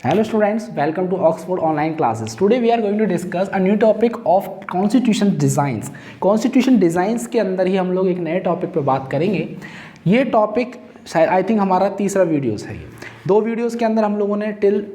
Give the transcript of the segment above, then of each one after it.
Hello students, welcome to Oxford online classes. Today we are going to discuss a new topic of constitution designs. Constitution designs के अंदर ही हम लोग एक नए topic पे बात करेंगे. ये टॉपिक शायद आई थिंक हमारा तीसरा वीडियोस है. दो वीडियोस के अंदर हम लोगों ने टिल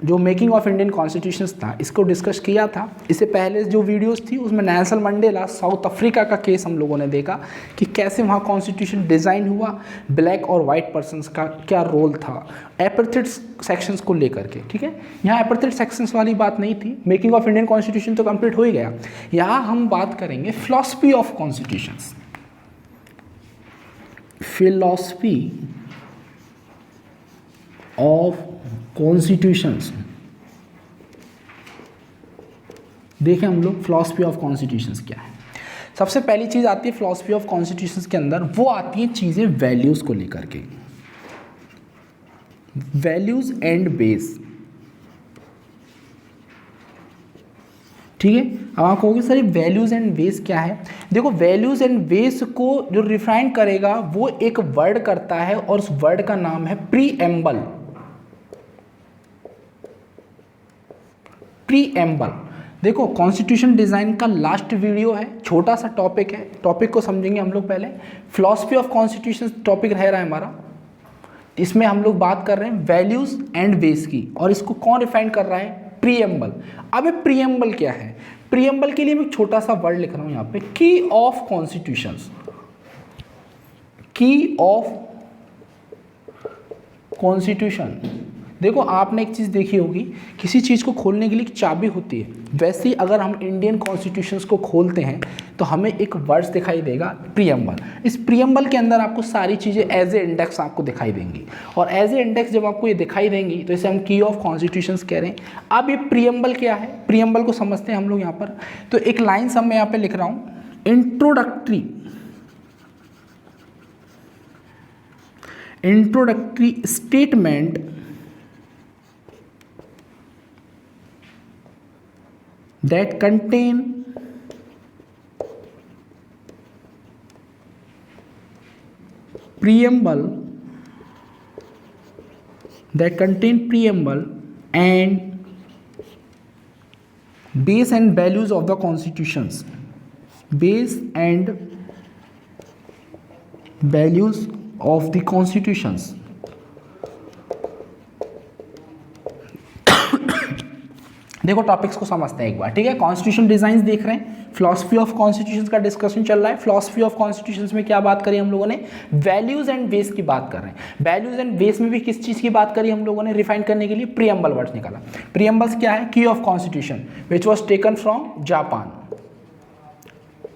जो मेकिंग ऑफ इंडियन कॉन्स्टिट्यूशंस था इसको डिस्कस किया था. इससे पहले जो वीडियोस थी उसमें नेल्सन मंडेला साउथ अफ्रीका का केस हम लोगों ने देखा कि कैसे वहाँ कॉन्स्टिट्यूशन डिज़ाइन हुआ, ब्लैक और वाइट पर्सनस का क्या रोल था एपार्थाइड सेक्शंस को लेकर के. ठीक है, यहाँ एपार्थाइड सेक्शंस वाली बात नहीं थी. मेकिंग ऑफ इंडियन कॉन्स्टिट्यूशन तो कंप्लीट हो ही गया. यहाँ हम बात करेंगे philosophy of constitutions. Philosophy of constitutions. देखें हम लोग फिलॉसफी ऑफ कॉन्स्टिट्यूशंस क्या है. सबसे पहली चीज़ आती है फिलॉसफी ऑफ कॉन्स्टिट्यूशंस के अंदर, वो आती है चीज़ें वैल्यूज़ को लेकर के. Values and base. ठीक है, अब आप कहोगे सर वैल्यूज़ एंड बेस क्या है. देखो वैल्यूज़ एंड बेस को जो रिफाइन करेगा वो एक वर्ड करता है और उस वर्ड का नाम है प्रीएम्बल. प्रीएम्बल. देखो कॉन्स्टिट्यूशन डिज़ाइन का लास्ट वीडियो है, छोटा सा टॉपिक है. टॉपिक को समझेंगे हम लोग पहले. फिलॉसफी ऑफ कॉन्स्टिट्यूशन टॉपिक रह रहा है हमारा. इसमें हम लोग बात कर रहे हैं वैल्यूज़ एंड बेस की, और इसको कौन रिफाइन कर रहा है? प्रीएम्बल. अब प्रीएम्बल क्या है? प्रीएम्बल के लिए मैं छोटा सा वर्ड लिख रहा हूँ यहाँ पे, की ऑफ कॉन्स्टिट्यूशंस. की ऑफ कॉन्स्टिट्यूशन. देखो आपने एक चीज़ देखी होगी, किसी चीज़ को खोलने के लिए एक चाबी होती है. वैसे ही अगर हम इंडियन कॉन्स्टिट्यूशंस को खोलते हैं तो हमें एक वर्ड्स दिखाई देगा प्रीएम्बल. इस प्रीएम्बल के अंदर आपको सारी चीज़ें एज ए इंडेक्स आपको दिखाई देंगी, और एज ए इंडेक्स जब आपको ये दिखाई देंगी तो इसे हम की ऑफ कॉन्स्टिट्यूशंस कह रहे हैं. अब ये प्रीएम्बल क्या है, प्रीएम्बल को समझते हैं हम लोग यहाँ पर. तो एक लाइन सब मैं यहाँ पर लिख रहा हूँ, introductory statement that contain preamble and base and values of the constitutions. Base and values of the constitutions. देखो टॉपिक्स को समझते हैं एक बार. ठीक है, कॉन्स्टिट्यूशन डिजाइन देख रहे हैं, फिलॉसफी ऑफ कॉन्स्टिट्यूशंस का डिस्कशन चल रहा है. फिलॉसफी ऑफ कॉन्स्टिट्यूशंस में क्या बात करी हम लोगों ने? वैल्यूज एंड बेस की बात कर रहे हैं. वैल्यूज एंड बेस में भी किस चीज़ की बात करी हम लोगों ने? रिफाइन करने के लिए प्रीएम्बल वर्ड्स निकाला. प्रीएम्बल्स क्या है? की of constitution which was taken from Japan.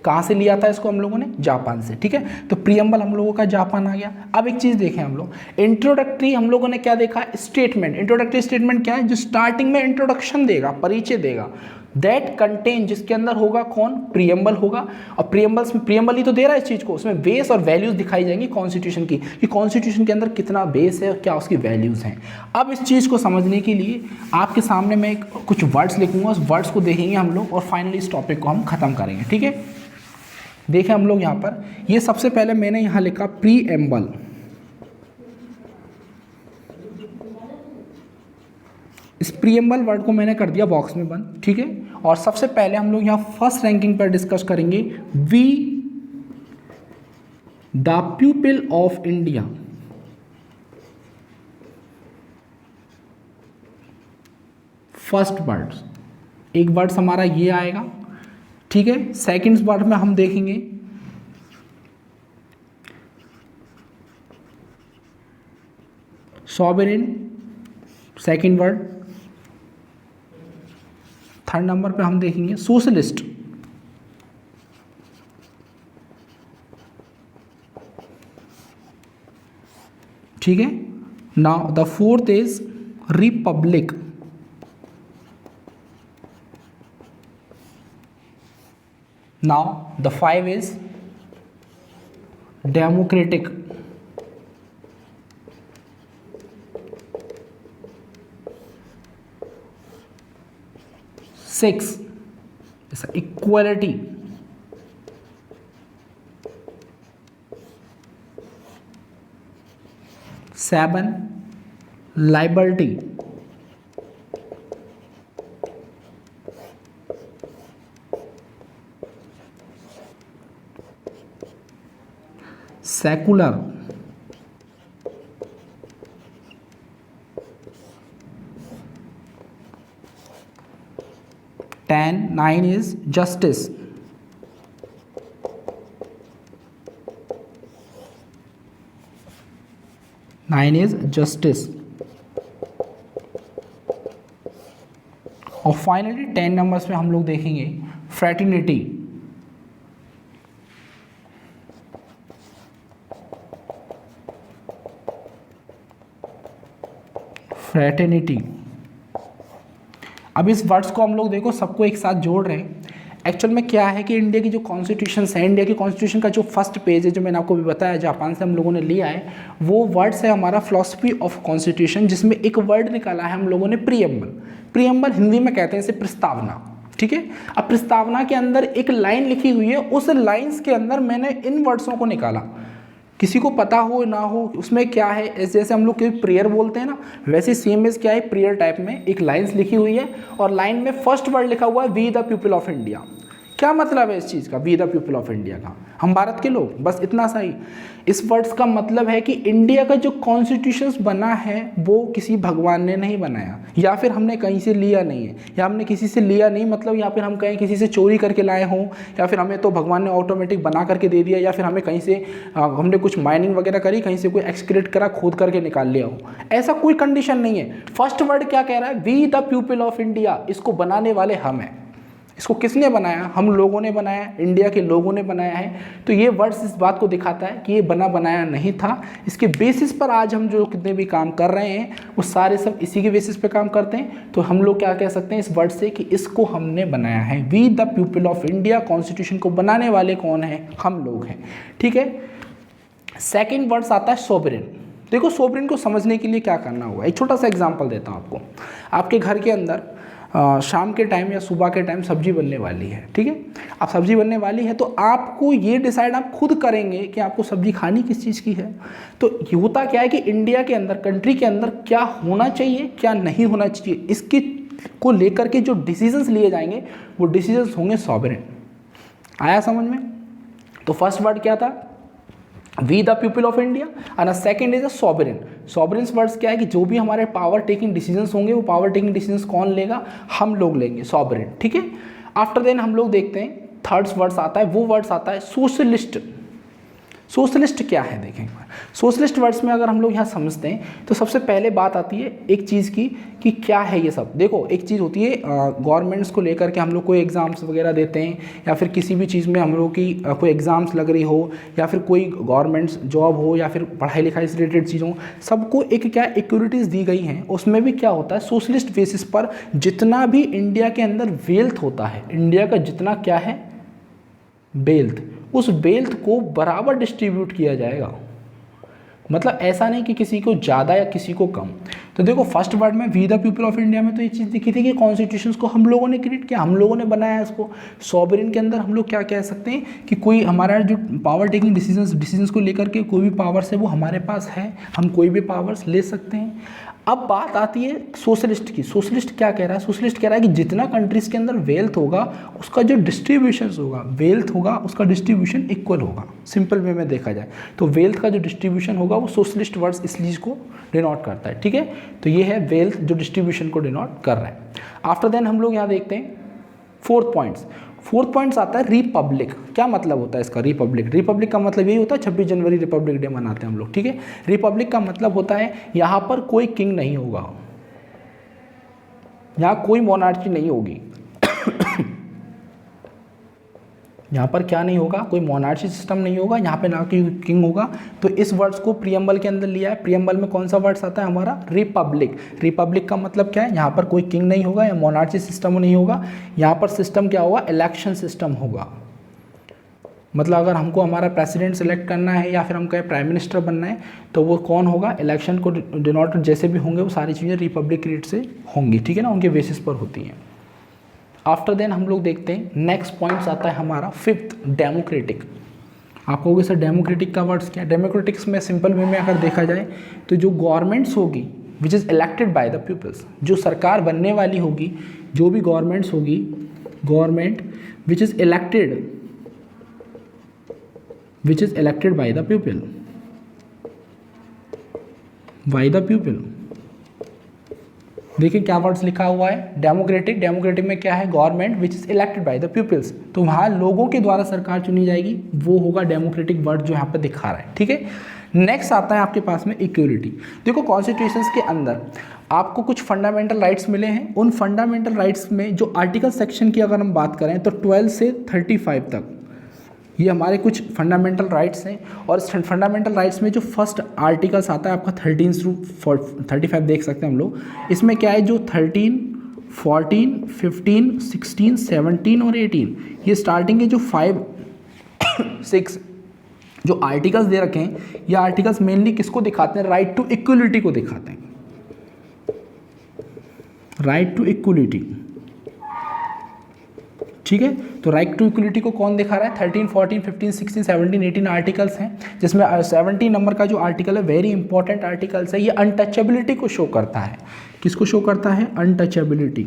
कहाँ से लिया था इसको हम लोगों ने? जापान से. ठीक है, तो प्रीएम्बल हम लोगों का जापान आ गया. अब एक चीज़ देखें हम लोग, इंट्रोडक्टरी हम लोगों ने क्या देखा? स्टेटमेंट. इंट्रोडक्टरी स्टेटमेंट क्या है? जो स्टार्टिंग में इंट्रोडक्शन देगा, परिचय देगा. दैट कंटेन, जिसके अंदर होगा कौन? प्रीएम्बल होगा. और प्रीएम्बल्स में प्रीएम्बल ही तो दे रहा है इस चीज़ को, उसमें बेस और वैल्यूज दिखाई जाएंगी कॉन्स्टिट्यूशन की, कि कॉन्स्टिट्यूशन के अंदर कितना बेस है और क्या उसकी वैल्यूज हैं. अब इस चीज़ को समझने के लिए आपके सामने मैं कुछ वर्ड्स लिखूंगा, उस वर्ड्स को देखेंगे हम लोग और फाइनली इस टॉपिक को हम खत्म करेंगे. ठीक है, देखें हम लोग यहाँ पर. ये सबसे पहले मैंने यहाँ लिखा प्रीएम्बल. इस प्रीएम्बल वर्ड को मैंने कर दिया बॉक्स में बंद. ठीक है, और सबसे पहले हम लोग यहाँ फर्स्ट रैंकिंग पर डिस्कस करेंगे. We the people of India. First word, एक वर्ड हमारा ये आएगा. ठीक है, सेकंड वर्ड में हम देखेंगे sovereign. Second word. Third number पे हम देखेंगे सोशलिस्ट. ठीक है, now the fourth is Republic. Now the 5 is democratic. 6 is equality. 7 liberty. Secular, 9 is justice, 9 is justice, और फाइनली 10 नंबर्स में हम लोग देखेंगे फ्रैटर्निटी, फ्रैटर्निटी। अब इस वर्ड्स को हम लोग देखो सबको एक साथ जोड़ रहे हैं। एक्चुअल में क्या है कि इंडिया की जो कॉन्स्टिट्यूशन है, इंडिया की कॉन्स्टिट्यूशन का जो फर्स्ट पेज है, जो मैंने आपको भी बताया जापान से हम लोगों ने लिया है, वो वर्ड्स है हमारा फिलॉसफी ऑफ कॉन्स्टिट्यूशन, जिसमें एक वर्ड निकाला है हम लोगों ने प्रीएम्बल। प्रीएम्बल हिंदी में कहते हैं इसे प्रस्तावना, ठीक है। अब प्रस्तावना के अंदर एक लाइन लिखी हुई है, उस लाइन्स के अंदर मैंने इन वर्ड्सों को निकाला। किसी को पता हो ना हो उसमें क्या है, जैसे हम लोग प्रेयर बोलते हैं ना, वैसे सेम इज क्या है, प्रेयर टाइप में एक लाइन्स लिखी हुई है और लाइन में फर्स्ट वर्ड लिखा हुआ है we the people of India. क्या मतलब है इस चीज़ का, we the people of India का, हम भारत के लोग, बस इतना सा ही। इस वर्ड्स का मतलब है कि इंडिया का जो कॉन्स्टिट्यूशन बना है वो किसी भगवान ने नहीं बनाया, या फिर हमने कहीं से लिया नहीं है, या हमने किसी से लिया नहीं मतलब या फिर हम कहीं किसी से चोरी करके लाए हों, या फिर हमें तो भगवान ने ऑटोमेटिक बना करके दे दिया, या फिर हमें कहीं से हमने कुछ माइनिंग वगैरह करी, कहीं से कोई एक्सक्रीट करा, खोद करके निकाल लिया हो, ऐसा कोई कंडीशन नहीं है। फर्स्ट वर्ड क्या कह रहा है, we the people of India, इसको बनाने वाले हम हैं। इसको किसने बनाया, हम लोगों ने बनाया, इंडिया के लोगों ने बनाया है। तो ये वर्ड्स इस बात को दिखाता है कि ये बना बनाया नहीं था। इसके बेसिस पर आज हम जो कितने भी काम कर रहे हैं वो सारे सब इसी के बेसिस पे काम करते हैं। तो हम लोग क्या कह सकते हैं इस वर्ड से कि इसको हमने बनाया है, we the people of India. Constitution को बनाने वाले कौन है, हम लोग हैं, ठीक है। सेकेंड वर्ड्स आता है सोवरेन। देखो सोवरेन को समझने के लिए क्या करना होगा, एक छोटा सा एग्जाम्पल देता हूँ आपको। आपके घर के अंदर शाम के टाइम या सुबह के टाइम सब्जी बनने वाली है, ठीक है। अब सब्जी बनने वाली है तो आपको ये डिसाइड आप खुद करेंगे कि आपको सब्जी खानी किस चीज़ की है। तो होता क्या है कि इंडिया के अंदर, कंट्री के अंदर क्या होना चाहिए क्या नहीं होना चाहिए, इसकी को लेकर के जो डिसीजंस लिए जाएंगे वो डिसीजंस होंगे सॉवरेन। आया समझ में। तो फर्स्ट वर्ड क्या था, we the people of India, and second is a sovereign. Sovereign's words क्या है कि जो भी हमारे पावर टेकिंग डिसीजंस होंगे वो पावर टेकिंग डिसीजंस कौन लेगा, हम लोग लेंगे, सॉवरेन, ठीक है। आफ्टर देन हम लोग देखते हैं थर्ड वर्ड्स आता है, वो वर्ड्स आता है सोशलिस्ट। सोशलिस्ट क्या है देखें, सोशलिस्ट वर्ड्स में अगर हम लोग यहाँ समझते हैं तो सबसे पहले बात आती है एक चीज़ की कि क्या है ये सब। देखो एक चीज़ होती है गवर्नमेंट्स को लेकर के हम लोग कोई एग्ज़ाम्स वगैरह देते हैं, या फिर किसी भी चीज़ में हम लोग की कोई एग्ज़ाम्स लग रही हो, या फिर कोई गवर्नमेंट्स जॉब हो, या फिर पढ़ाई लिखाई से रिलेटेड चीज़ों, सबको एक क्या इक्वलिटीज़ दी गई हैं। उसमें भी क्या होता है, सोशलिस्ट बेसिस पर जितना भी इंडिया के अंदर वेल्थ होता है, इंडिया का जितना क्या है वेल्थ, उस वेल्थ को बराबर डिस्ट्रीब्यूट किया जाएगा। मतलब ऐसा नहीं कि किसी को ज़्यादा या किसी को कम। तो देखो फर्स्ट वर्ड में we the people of India में तो ये चीज़ दिखी थी कि कॉन्स्टिट्यूशंस को हम लोगों ने क्रिएट किया, हम लोगों ने बनाया इसको। सॉवरेन के अंदर हम लोग क्या कह सकते हैं कि कोई हमारा जो पावर टेकिंग डिसीजंस को लेकर के कोई भी पावर्स है वो हमारे पास है, हम कोई भी पावर्स ले सकते हैं। अब बात आती है सोशलिस्ट की। सोशलिस्ट क्या कह रहा है, सोशलिस्ट कह रहा है कि जितना कंट्रीज़ के अंदर वेल्थ होगा उसका जो डिस्ट्रीब्यूशन होगा, वेल्थ होगा उसका डिस्ट्रीब्यूशन इक्वल होगा। सिंपल वे में देखा जाए तो वेल्थ का जो डिस्ट्रीब्यूशन होगा वो सोशलिस्ट वर्ड्स इस चीज़ को डिनोट करता है, ठीक है। तो ये है वेल्थ जो डिस्ट्रीब्यूशन को डिनोट कर रहा है। आफ्टर देन हम लोग यहाँ देखते हैं फोर्थ पॉइंट्स आता है रिपब्लिक। क्या मतलब होता है इसका, रिपब्लिक का मतलब यही होता है 26 जनवरी रिपब्लिक डे मनाते हैं हम लोग, ठीक है। रिपब्लिक का मतलब होता है यहाँ पर कोई किंग नहीं होगा, यहाँ कोई मोनार्ची नहीं होगी यहाँ पर क्या नहीं होगा, कोई मोनार्ची सिस्टम नहीं होगा, यहाँ पे ना कि किंग होगा। तो इस वर्ड्स को प्रीएम्बल के अंदर लिया है। प्रीएम्बल में कौन सा वर्ड्स आता है हमारा, रिपब्लिक। रिपब्लिक का मतलब क्या है, यहाँ पर कोई किंग नहीं होगा या मोनार्ची सिस्टम नहीं होगा। यहाँ पर सिस्टम क्या होगा, इलेक्शन सिस्टम होगा। मतलब अगर हमको हमारा प्रेसिडेंट सेलेक्ट करना है या फिर हम कहें प्राइम मिनिस्टर बनना है तो वो कौन होगा, इलेक्शन को डिनोट जैसे भी होंगे वो सारी चीज़ें रिपब्लिक रेट से होंगी, ठीक है ना, उनके बेसिस पर होती हैं। आफ्टर देन हम लोग देखते हैं नेक्स्ट पॉइंट्स आता है हमारा फिफ्थ, डेमोक्रेटिक। आप कहोगे सर डेमोक्रेटिक का वर्ड्स क्या है। डेमोक्रेटिक्स में सिंपल वे में अगर देखा जाए तो जो गवर्नमेंट्स होगी which is elected by the peoples, जो सरकार बनने वाली होगी, जो भी गवर्नमेंट्स होगी, government which is elected which is elected by the people, by the people. देखिए क्या वर्ड्स लिखा हुआ है, डेमोक्रेटिक, डेमोक्रेटिक में क्या है, government which is elected by the peoples, तो वहाँ लोगों के द्वारा सरकार चुनी जाएगी, वो होगा डेमोक्रेटिक वर्ड जो यहाँ पर दिखा रहा है, ठीक है। नेक्स्ट आता है आपके पास में इक्वलिटी। देखो कॉन्स्टिट्यूशंस के अंदर आपको कुछ फंडामेंटल राइट्स मिले हैं, उन फंडामेंटल राइट्स में जो आर्टिकल सेक्शन की अगर हम बात करें तो 12 से 35 तक ये हमारे कुछ फंडामेंटल राइट्स हैं। और फंडामेंटल राइट्स में जो फर्स्ट आर्टिकल्स आता है आपका 13 से 35 देख सकते हैं हम लोग। इसमें क्या है, जो 13, 14, 15, 16, 17 और 18 ये स्टार्टिंग के जो 5, 6 जो आर्टिकल्स दे रखे हैं, ये आर्टिकल्स मेनली किसको दिखाते हैं, राइट टू इक्वलिटी को दिखाते हैं, राइट टू इक्वलिटी, ठीक है। तो राइट टू इक्वलिटी को कौन दिखा रहा है, 13, 14, 15, 16, 17, 18 आर्टिकल्स हैं, जिसमें 17 नंबर का जो आर्टिकल है वेरी इंपॉर्टेंट आर्टिकल्स है, ये अनटचेबिलिटी को शो करता है। किसको शो करता है, अनटचेबिलिटी,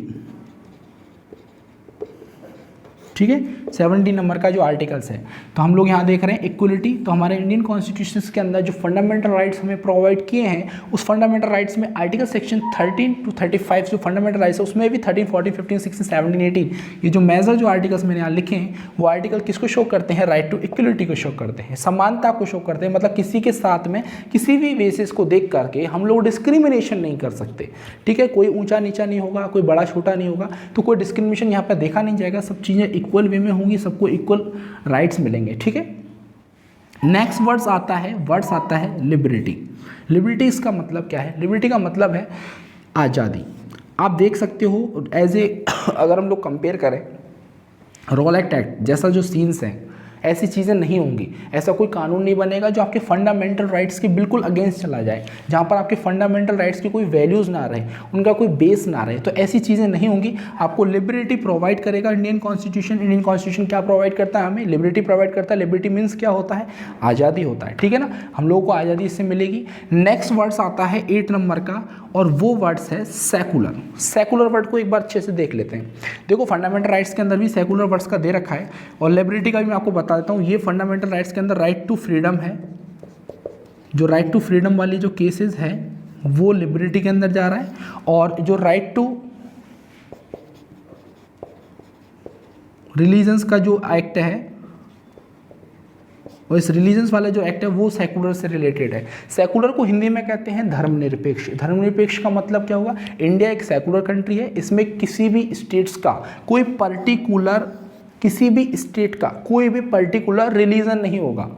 ठीक है। 17 नंबर का जो आर्टिकल्स है, तो हम लोग यहाँ देख रहे हैं इक्वलिटी। तो हमारे इंडियन कॉन्स्टिट्यूशन के अंदर जो फंडामेंटल राइट्स हमें प्रोवाइड किए हैं, उस फंडामेंटल राइट्स में आर्टिकल सेक्शन 13 to 35 जो फंडामेंटल राइट्स है उसमें भी 13, 14, 15, 16, 17, 18 ये जो मेजर जो आर्टिकल्स मैंने यहाँ लिखे हैं, वो आर्टिकल किसको शो करते हैं, राइट टू इक्वलिटी को शो करते हैं, समानता को शो करते हैं। मतलब किसी के साथ में किसी भी बेसिस को देख करके हम लोग डिस्क्रिमिनेशन नहीं कर सकते, ठीक है। कोई ऊंचा नीचा नहीं होगा, कोई बड़ा छोटा नहीं होगा, तो कोई डिस्क्रिमिनेशन यहाँ पर देखा नहीं जाएगा, सब चीज़ें इक्वल वे में होंगी, सबको इक्वल राइट्स मिलेंगे, ठीक है। नेक्स्ट वर्ड्स आता है लिबर्टी। लिबर्टी इसका मतलब क्या है, लिबर्टी का मतलब है आज़ादी। आप देख सकते हो एज ए अगर हम लोग कंपेयर करें रॉल एक्ट जैसा जो सीन्स हैं, ऐसी चीज़ें नहीं होंगी, ऐसा कोई कानून नहीं बनेगा जो आपके फंडामेंटल राइट्स के बिल्कुल अगेंस्ट चला जाए, जहाँ पर आपके फंडामेंटल राइट्स की कोई वैल्यूज़ ना रहे, उनका कोई बेस ना रहे, तो ऐसी चीज़ें नहीं होंगी। आपको लिबर्टी प्रोवाइड करेगा इंडियन कॉन्स्टिट्यूशन। इंडियन कॉन्स्टिट्यूशन क्या प्रोवाइड करता है, हमें लिबर्टी प्रोवाइड करता है। लिबर्टी मीन्स क्या होता है, आज़ादी होता है, ठीक है ना, हम लोगों को आज़ादी इससे मिलेगी। नेक्स्ट वर्ड्स आता है 8 नंबर का, और वो वर्ड्स है सेकुलर। सेकुलर वर्ड को एक बार अच्छे से देख लेते हैं। देखो फंडामेंटल राइट्स के अंदर भी सेकुलर वर्ड्स का दे रखा है, और लिबर्टी का भी मैं आपको बता देता हूँ। ये फंडामेंटल राइट्स के अंदर राइट टू फ्रीडम है, जो राइट टू फ्रीडम वाली जो केसेस है वो लिबर्टी के अंदर जा रहा है, और जो राइट टू रिलीजन्स का जो एक्ट है, और इस रिलीजन्स वाला जो एक्ट है वो सेकुलर से रिलेटेड है। सेकुलर को हिंदी में कहते हैं धर्मनिरपेक्ष। धर्मनिरपेक्ष का मतलब क्या होगा, इंडिया एक सेकुलर कंट्री है, इसमें किसी भी स्टेट्स का कोई पर्टिकुलर, किसी भी स्टेट का कोई भी पर्टिकुलर रिलीजन नहीं होगा।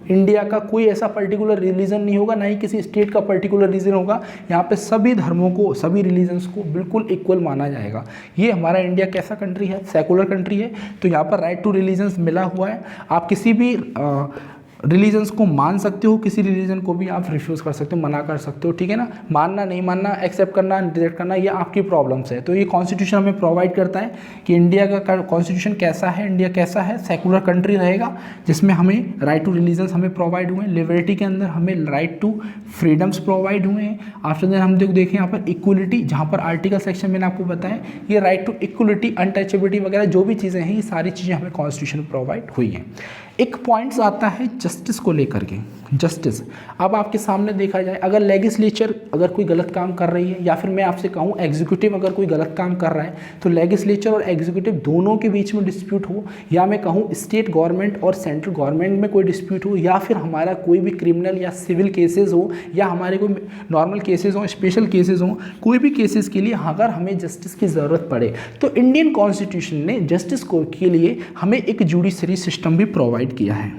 इंडिया का कोई ऐसा पर्टिकुलर रिलीजन नहीं होगा, ना ही किसी स्टेट का पर्टिकुलर रिलीजन होगा। यहाँ पे सभी धर्मों को, सभी रिलीजन्स को बिल्कुल इक्वल माना जाएगा। ये हमारा इंडिया कैसा कंट्री है, सेकुलर कंट्री है। तो यहाँ पर राइट टू रिलीजन्स मिला हुआ है। आप किसी भी रिलीजन्स को मान सकते हो, किसी रिलीजन को भी आप रिफ्यूज़ कर सकते हो, मना कर सकते हो, ठीक है ना। मानना नहीं मानना, एक्सेप्ट करना रिजेक्ट करना, ये आपकी प्रॉब्लम्स है। तो ये कॉन्स्टिट्यूशन हमें प्रोवाइड करता है कि इंडिया का कॉन्स्टिट्यूशन कैसा है, इंडिया कैसा है, सेकुलर कंट्री रहेगा, जिसमें हमें राइट टू रिलीजन्स हमें प्रोवाइड हुए हैं। लिबर्टी के अंदर हमें राइट टू फ्रीडम्स प्रोवाइड हुए हैं। आफ्टर दैट हम देखें यहाँ पर इक्वलिटी, जहाँ पर आर्टिकल सेक्शन मैंने आपको बताया, ये राइट टू इक्वलिटी, अनटचेबिलिटी वगैरह जो भी चीज़ें हैं, ये सारी चीज़ें हमें कॉन्स्टिट्यूशन में प्रोवाइड हुई हैं। एक पॉइंट्स आता है जस्टिस को लेकर के। जस्टिस, अब आपके सामने देखा जाए, अगर लेजिस्लेचर अगर कोई गलत काम कर रही है, या फिर मैं आपसे कहूँ एग्जीक्यूटिव अगर कोई गलत काम कर रहा है, तो लेजिस्लेचर और एग्जीक्यूटिव दोनों के बीच में डिस्प्यूट हो, या मैं कहूँ स्टेट गवर्नमेंट और सेंट्रल गवर्नमेंट में कोई डिस्प्यूट हो, या फिर हमारा कोई भी क्रिमिनल या सिविल केसेस हो, या हमारे कोई नॉर्मल केसेस हो, स्पेशल केसेस हो, कोई भी केसेस के लिए अगर हमें जस्टिस की ज़रूरत पड़े, तो इंडियन कॉन्स्टिट्यूशन ने जस्टिस को के लिए हमें एक जुडिशरी सिस्टम भी प्रोवाइड किया है।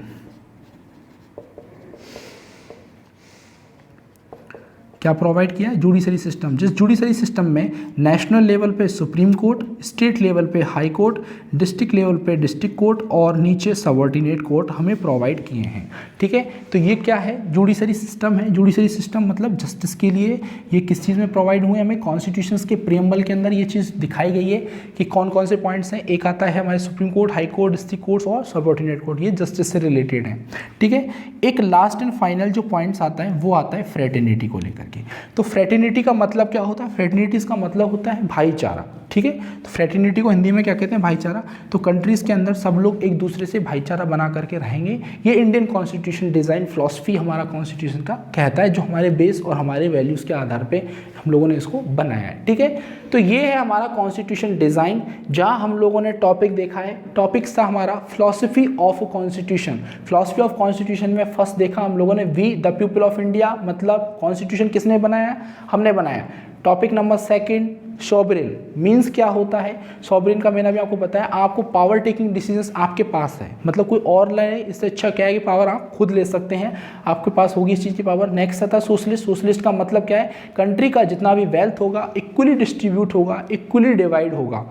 क्या प्रोवाइड किया है, जुडिशरी सिस्टम। जिस जुडिशरी सिस्टम में नेशनल लेवल पे सुप्रीम कोर्ट, स्टेट लेवल पे हाई कोर्ट, डिस्ट्रिक्ट लेवल पे डिस्ट्रिक्ट कोर्ट और नीचे सबऑर्डिनेट कोर्ट हमें प्रोवाइड किए हैं, ठीक है। तो ये क्या है, जुडिशरी सिस्टम है। जुडिशरी सिस्टम मतलब जस्टिस के लिए ये किस चीज़ में प्रोवाइड हुए, हमें कॉन्स्टिट्यूशन के प्रीएम्बल के अंदर ये चीज़ दिखाई गई है कि कौन कौन से पॉइंट्स हैं। एक आता है हमारे supreme court, high court, district courts और सबऑर्डिनेट कोर्ट, ये जस्टिस से रिलेटेड है, ठीक है। एक लास्ट एंड फाइनल जो पॉइंट्स आता है वो आता है फ्रेटर्निटी को लेकर के। तो फ्रेटर्निटी का मतलब क्या होता है, फ्रेटर्निटीज का मतलब होता है भाईचारा, ठीक है। तो फ्रेटर्निटी को हिंदी में क्या कहते हैं, भाईचारा। तो कंट्रीज़ के अंदर सब लोग एक दूसरे से भाईचारा बना करके रहेंगे, ये इंडियन कॉन्स्टिट्यूशन डिज़ाइन फिलॉसफी हमारा कॉन्स्टिट्यूशन का कहता है, जो हमारे बेस और हमारे वैल्यूज़ के आधार पे हम लोगों ने इसको बनाया है। ठीक है, तो ये है हमारा कॉन्स्टिट्यूशन डिज़ाइन, जहाँ हम लोगों ने टॉपिक देखा है। टॉपिक्स था हमारा philosophy of constitution. Philosophy of constitution में फर्स्ट देखा हम लोगों ने we the people of India, मतलब कॉन्स्टिट्यूशन किसने बनाया, हमने बनाया। Topic number second, sovereign means क्या होता है। सॉवरेन का मैंने भी आपको बताया, आपको पावर टेकिंग डिसीजंस आपके पास है, मतलब कोई और ले, इससे अच्छा क्या है कि पावर आप खुद ले सकते हैं, आपके पास होगी इस चीज़ की पावर। नेक्स्ट आता है सोशलिस्ट। सोशलिस्ट का मतलब क्या है, कंट्री का जितना भी वेल्थ होगा इक्वली डिस्ट्रीब्यूट होगा, इक्वली डिवाइड होगा,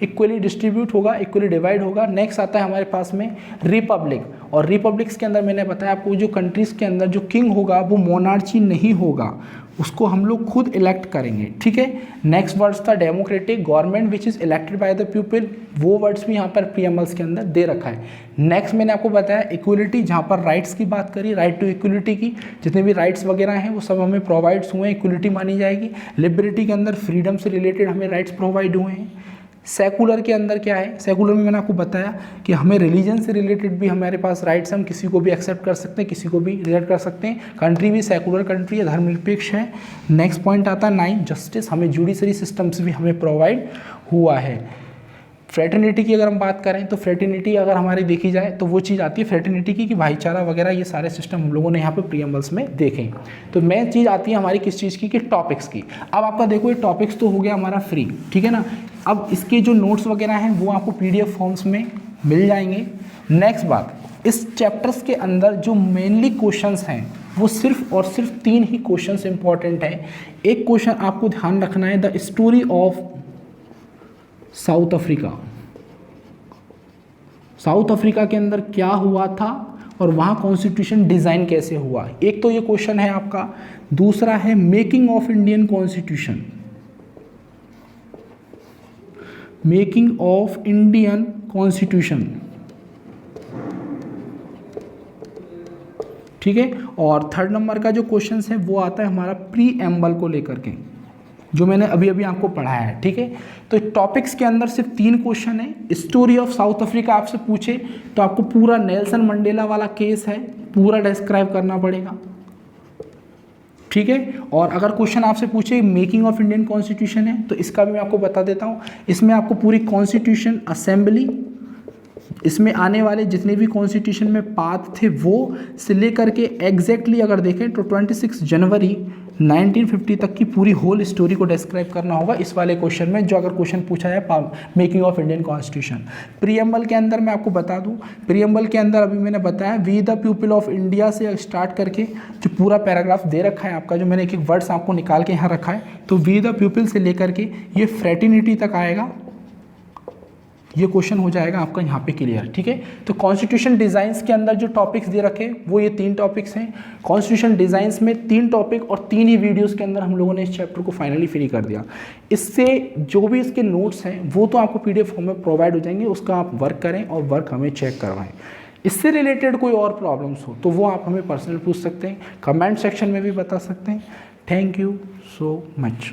इक्वली डिस्ट्रीब्यूट होगा, इक्वली डिवाइड होगा। नेक्स्ट आता है हमारे पास में रिपब्लिक, और रिपब्लिक्स के अंदर मैंने बताया आपको, जो कंट्रीज़ के अंदर जो किंग होगा वो मोनार्ची नहीं होगा, उसको हम लोग खुद इलेक्ट करेंगे। ठीक है। नेक्स्ट वर्ड्स था democratic, government which is elected by the people, वो वर्ड्स भी यहाँ पर प्रीएम्बल्स के अंदर दे रखा है। नेक्स्ट मैंने आपको बताया इक्वलिटी, जहाँ पर राइट्स की बात करी, राइट टू इक्वलिटी की, जितने भी राइट्स वगैरह हैं वो सब हमें प्रोवाइड्स हुए हैं, इक्वलिटी मानी जाएगी। लिबर्टी के अंदर फ्रीडम से रिलेटेड हमें राइट्स प्रोवाइड हुए हैं। सेकुलर के अंदर क्या है, सेकुलर में मैंने आपको बताया कि हमें रिलीजन से रिलेटेड भी हमारे पास राइट्स, हम किसी को भी एक्सेप्ट कर सकते हैं, किसी को भी रिजेक्ट कर सकते हैं। कंट्री भी सेकुलर कंट्री है, धर्मनिरपेक्ष है। नेक्स्ट पॉइंट आता है 9 जस्टिस, हमें जुडिशरी सिस्टम्स भी हमें प्रोवाइड हुआ है। फ्रेटर्निटी की अगर हम बात करें तो फ्रेटर्निटी अगर हमारी देखी जाए तो वो चीज़ आती है फ्रेटर्निटी की कि भाईचारा वगैरह, ये सारे सिस्टम हम लोगों ने यहाँ पे प्रीएम्बल्स में देखें। तो मेन चीज़ आती है हमारी किस चीज़ की, कि टॉपिक्स की। अब आपका देखो ये टॉपिक्स तो हो गया हमारा फ्री, ठीक है ना। अब इसके जो नोट्स वगैरह हैं वो आपको PDF फॉर्म्स में मिल जाएंगे। नेक्स्ट बात, इस चैप्टर्स के अंदर जो मेनली क्वेश्चंस हैं वो सिर्फ और सिर्फ 3 ही क्वेश्चंस इंपॉर्टेंट हैं। एक क्वेश्चन आपको ध्यान रखना है, the story of south Africa. South Africa के अंदर क्या हुआ था और वहाँ कॉन्स्टिट्यूशन डिज़ाइन कैसे हुआ, एक तो ये क्वेश्चन है आपका। दूसरा है making of Indian constitution, making of Indian constitution, ठीक है। और थर्ड नंबर का जो क्वेश्चन है वो आता है हमारा प्रीएम्बल को लेकर के, जो मैंने अभी अभी आपको पढ़ाया है, ठीक है। तो टॉपिक्स के अंदर सिर्फ 3 क्वेश्चन है। स्टोरी ऑफ साउथ अफ्रीका आपसे पूछे तो आपको पूरा नेल्सन मंडेला वाला केस है, पूरा डिस्क्राइब करना पड़ेगा, ठीक है। और अगर क्वेश्चन आपसे पूछे मेकिंग ऑफ इंडियन कॉन्स्टिट्यूशन है तो इसका भी मैं आपको बता देता हूँ। इसमें आपको पूरी कॉन्स्टिट्यूशन असेंबली, इसमें आने वाले जितने भी कॉन्स्टिट्यूशन में पार्ट थे वो से लेकर के एग्जैक्टली अगर देखें तो 26 जनवरी 1950 तक की पूरी होल स्टोरी को डिस्क्राइब करना होगा इस वाले क्वेश्चन में, जो अगर क्वेश्चन पूछा है making of Indian constitution. Preamble के अंदर मैं आपको बता दूं, प्रीएम्बल के अंदर अभी मैंने बताया we the people of India से स्टार्ट करके जो पूरा पैराग्राफ दे रखा है आपका, जो मैंने एक एक वर्ड्स आपको निकाल के यहाँ रखा है, तो वी द पीपल से लेकर के ये फ्रेटर्निटी तक आएगा, ये क्वेश्चन हो जाएगा आपका यहाँ पे क्लियर, ठीक है। तो कॉन्स्टिट्यूशन डिज़ाइंस के अंदर जो टॉपिक्स दे रखे वो ये 3 टॉपिक्स हैं। कॉन्स्टिट्यूशन डिज़ाइंस में 3 टॉपिक और 3 ही वीडियोस के अंदर हम लोगों ने इस चैप्टर को फाइनली फ्री कर दिया। इससे जो भी इसके नोट्स हैं वो तो आपको PDF फॉर्म में प्रोवाइड हो जाएंगे, उसका आप वर्क करें और वर्क हमें चेक करवाएं। इससे रिलेटेड कोई और प्रॉब्लम्स हो तो वो आप हमें पर्सनल पूछ सकते हैं, कमेंट सेक्शन में भी बता सकते हैं। Thank you so much.